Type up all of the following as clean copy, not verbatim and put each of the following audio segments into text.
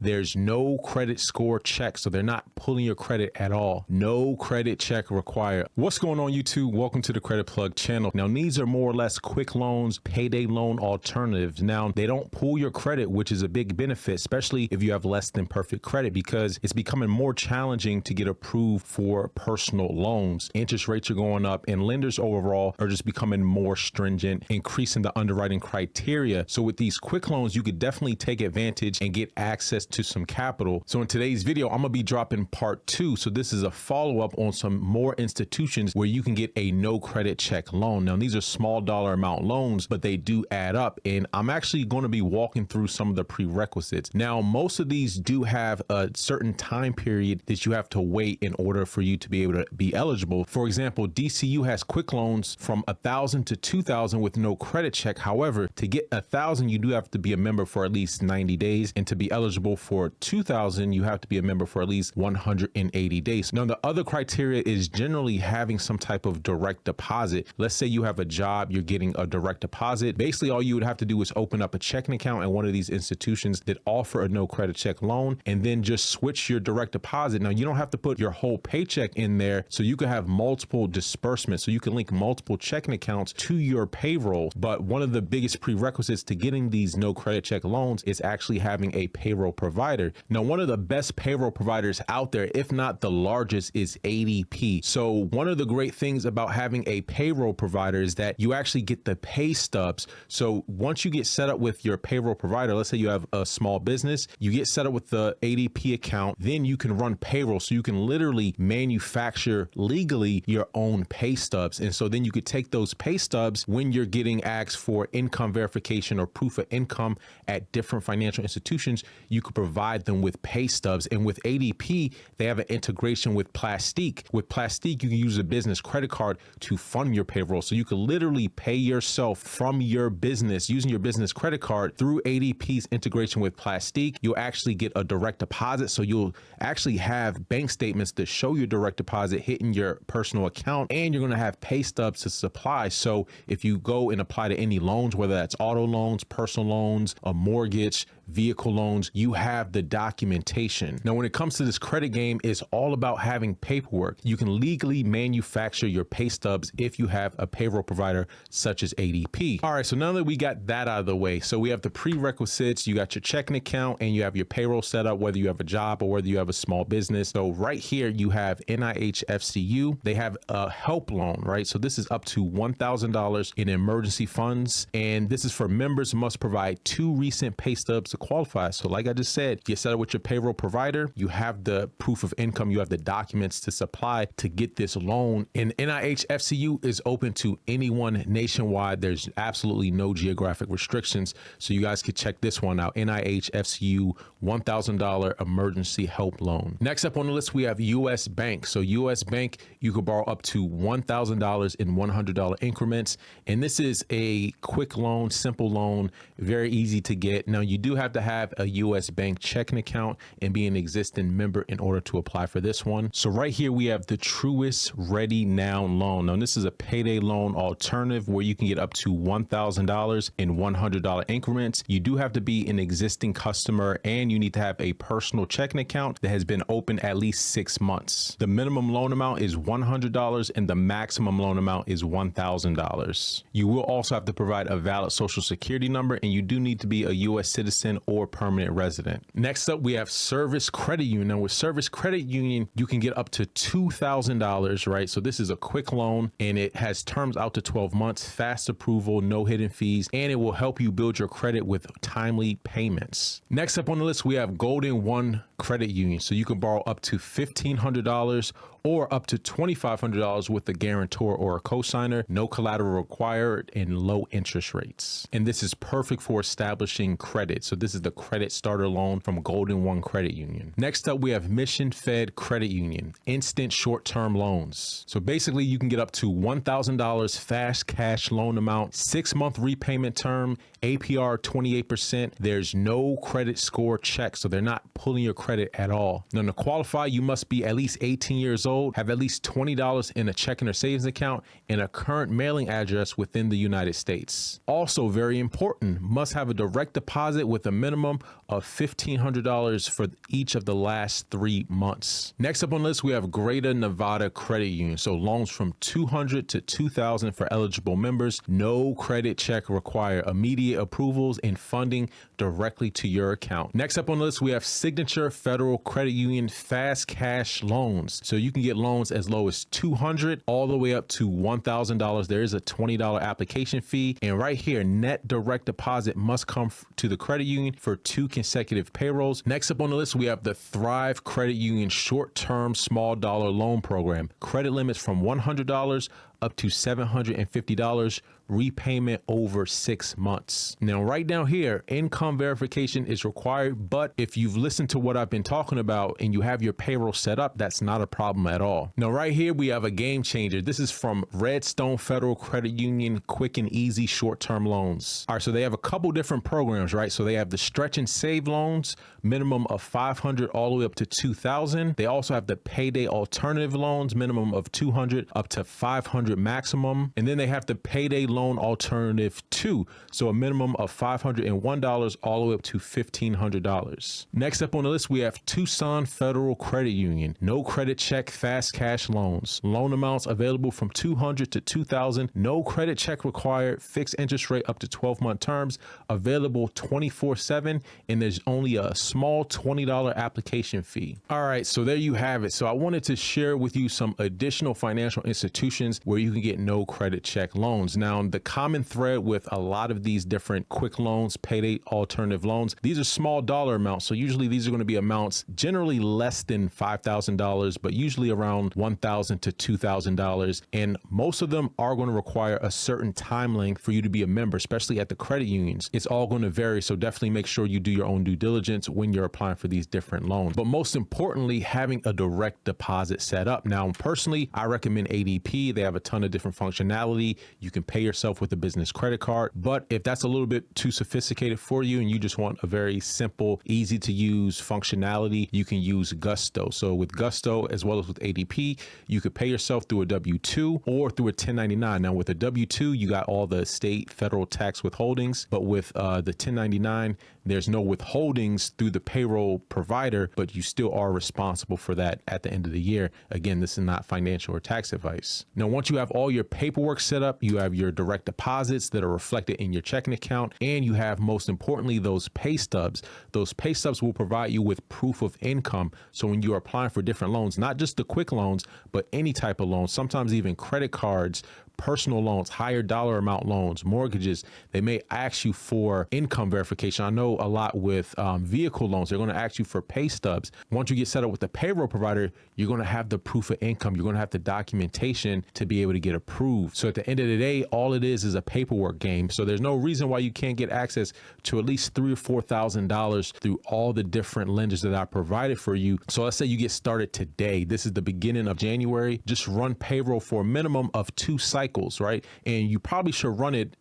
There's no credit score check, so they're not pulling your credit at all. No credit check required. What's going on, YouTube? Welcome to the Credit Plug channel. Now, these are more or less quick loans, payday loan alternatives. Now, they don't pull your credit, which is a big benefit, especially if you have less than perfect credit, because it's becoming more challenging to get approved for personal loans. Interest rates are going up, and lenders overall are just becoming more stringent, increasing the underwriting criteria. So with these quick loans, you could definitely take advantage and get access to some capital. So in today's video, I'm gonna be dropping part 2. So this is a follow-up on some more institutions where you can get a no credit check loan. Now, these are small dollar amount loans, but they do add up. And I'm actually going to be walking through some of the prerequisites. Now, most of these do have a certain time period that you have to wait in order for you to be able to be eligible. For example, DCU has quick loans from $1,000 to $2,000 with no credit check. However, to get $1,000, you do have to be a member for at least 90 days. And to be eligible for $2,000, you have to be a member for at least 180 days. Now, the other criteria is generally having some type of direct deposit. Let's say you have a job, you're getting a direct deposit. Basically, all you would have to do is open up a checking account at one of these institutions that offer a no credit check loan, and then just switch your direct deposit. Now, you don't have to put your whole paycheck in there, so you can have multiple disbursements. So you can link multiple checking accounts to your payroll. But one of the biggest prerequisites to getting these no credit check loans is actually having a payroll provider. Now, one of the best payroll providers out there, if not the largest, is ADP. So one of the great things about having a payroll provider is that you actually get the pay stubs. So once you get set up with your payroll provider, let's say you have a small business, you get set up with the ADP account, then you can run payroll. So you can literally manufacture legally your own pay stubs. And so then you could take those pay stubs when you're getting asked for income verification or proof of income at different financial institutions, you could provide them with pay stubs. And with ADP, they have an integration with Plastique. With Plastique, you can use a business credit card to fund your payroll. So you can literally pay yourself from your business using your business credit card through ADP's integration with Plastique. You'll actually get a direct deposit. So you'll actually have bank statements that show your direct deposit hitting your personal account, and you're going to have pay stubs to supply. So if you go and apply to any loans, whether that's auto loans, personal loans, a mortgage, vehicle loans, you have the documentation. Now, when it comes to this credit game, it's all about having paperwork. You can legally manufacture your pay stubs if you have a payroll provider such as ADP. All right, so now that we got that out of the way, so we have the prerequisites, you got your checking account, and you have your payroll set up, whether you have a job or whether you have a small business. So right here, you have NIH FCU. They have a help loan, right? So this is up to $1,000 in emergency funds. And this is for members who must provide 2 recent pay stubs to qualify. So like I just said, you set up with your payroll provider, you have the proof of income, you have the documents to supply to get this loan. And NIH FCU is open to anyone nationwide. There's absolutely no geographic restrictions. So you guys could check this one out. NIH FCU $1,000 emergency help loan. Next up on the list, we have US Bank. So US Bank, you could borrow up to $1,000 in $100 increments. And this is a quick loan, simple loan, very easy to get. Now, you do have to have a US Bank checking account and be an existing member in order to apply for this one. So right here, we have the Truist Ready Now loan. Now, this is a payday loan alternative where you can get up to $1,000 in $100 increments. You do have to be an existing customer, and you need to have a personal checking account that has been open at least 6 months. The minimum loan amount is $100 and the maximum loan amount is $1,000. You will also have to provide a valid social security number, and you do need to be a US citizen or permanent resident. Next up, we have Service Credit Union. Now, with Service Credit Union, you can get up to $2,000, right? So this is a quick loan, and it has terms out to 12 months, fast approval, no hidden fees, and it will help you build your credit with timely payments. Next up on the list, we have Golden One Credit Union. So you can borrow up to $1,500 or up to $2,500 with a guarantor or a cosigner, no collateral required, and low interest rates. And this is perfect for establishing credit. So this is the credit starter loan from Golden One Credit Union. Next up, we have Mission Fed Credit Union, instant short-term loans. So basically, you can get up to $1,000 fast cash loan amount, 6-month repayment term, APR 28%. There's no credit score check, so they're not pulling your credit at all. Now, to qualify, you must be at least 18 years old old, have at least $20 in a checking or savings account, and a current mailing address within the United States. Also very important, must have a direct deposit with a minimum of $1,500 for each of the last 3 months. Next up on the list, we have Greater Nevada Credit Union. So loans from $200 to $2,000 for eligible members. No credit check required. Immediate approvals and funding directly to your account. Next up on the list, we have Signature Federal Credit Union Fast Cash Loans. So you can get loans as low as $200 all the way up to $1,000. There is a $20 application fee. And right here, net direct deposit must come to the credit union for 2 consecutive payrolls. Next up on the list, we have the Thrive Credit Union Short-Term Small Dollar Loan Program. Credit limits from $100 up to $750, repayment over 6 months. Now, right down here, income verification is required, but if you've listened to what I've been talking about and you have your payroll set up, that's not a problem at all. Now, right here, we have a game changer. This is from Redstone Federal Credit Union Quick and Easy Short-Term Loans. All right, so they have a couple different programs, right? So they have the Stretch and Save loans, minimum of $500 all the way up to $2,000. They also have the Payday Alternative loans, minimum of $200 up to $500 maximum. And then they have the Payday Loan Alternative 2, so a minimum of $501 all the way up to $1,500. Next up on the list, we have Tucson Federal Credit Union. No credit check, fast cash loans. Loan amounts available from $200 to $2,000. No credit check required. Fixed interest rate up to 12-month terms. Available 24/7, and there's only a small $20 application fee. All right, so there you have it. So I wanted to share with you some additional financial institutions where you can get no credit check loans. Now, the common thread with a lot of these different quick loans, payday alternative loans, these are small dollar amounts. So usually these are going to be amounts generally less than $5,000, but usually around $1,000 to $2,000. And most of them are going to require a certain time length for you to be a member, especially at the credit unions. It's all going to vary. So definitely make sure you do your own due diligence when you're applying for these different loans. But most importantly, having a direct deposit set up. Now, personally, I recommend ADP. They have a ton of different functionality. You can pay yourself with a business credit card. But if that's a little bit too sophisticated for you and you just want a very simple, easy to use functionality, you can use Gusto. So with Gusto, as well as with ADP, you could pay yourself through a W-2 or through a 1099. Now with a W-2, you got all the state, federal tax withholdings, but with the 1099, there's no withholdings through the payroll provider, but you still are responsible for that at the end of the year. Again, this is not financial or tax advice. Now, once you have all your paperwork set up, you have your direct deposits that are reflected in your checking account, and you have, most importantly, those pay stubs. Those pay stubs will provide you with proof of income. So when you're applying for different loans, not just the quick loans, but any type of loans, sometimes even credit cards, personal loans, higher dollar amount loans, mortgages, they may ask you for income verification. I know a lot with vehicle loans, they're going to ask you for pay stubs. Once you get set up with the payroll provider, you're going to have the proof of income. You're going to have the documentation to be able to get approved. So at the end of the day, all it is a paperwork game. So there's no reason why you can't get access to at least $3,000 or $4,000 through all the different lenders that I provided for you. So let's say you get started today. This is the beginning of January. Just run payroll for a minimum of 2 cycles, right? And you probably should run it,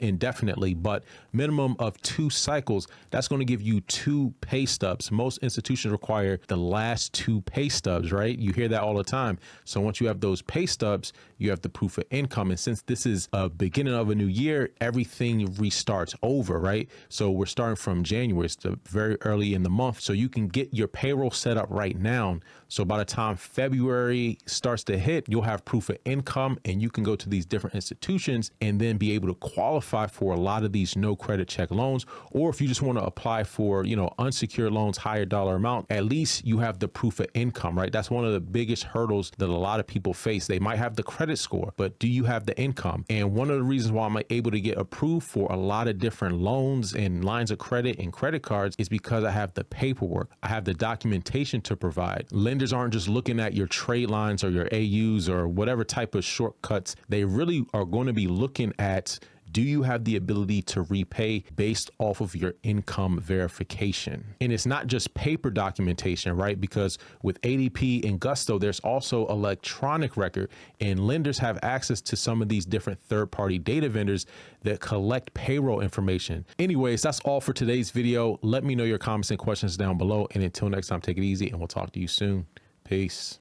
indefinitely, but minimum of 2 cycles, that's going to give you 2 pay stubs. Most institutions require the last 2 pay stubs, right? You hear that all the time. So once you have those pay stubs, you have the proof of income. And since this is a beginning of a new year, everything restarts over, right? So we're starting from January. It's very early in the month. So you can get your payroll set up right now. So by the time February starts to hit, you'll have proof of income and you can go to these different institutions and then be able to qualify for a lot of these no credit check loans. Or if you just want to apply for, unsecured loans, higher dollar amount, at least you have the proof of income, right? That's one of the biggest hurdles that a lot of people face. They might have the credit score, but do you have the income? And one of the reasons why I'm able to get approved for a lot of different loans and lines of credit and credit cards is because I have the paperwork. I have the documentation to provide. Lenders aren't just looking at your trade lines or your AUs or whatever type of shortcuts. They really are going to be looking at, do you have the ability to repay based off of your income verification? And it's not just paper documentation, right? Because with ADP and Gusto, there's also electronic record, and lenders have access to some of these different third-party data vendors that collect payroll information. Anyways, that's all for today's video. Let me know your comments and questions down below. And until next time, take it easy and we'll talk to you soon. Peace.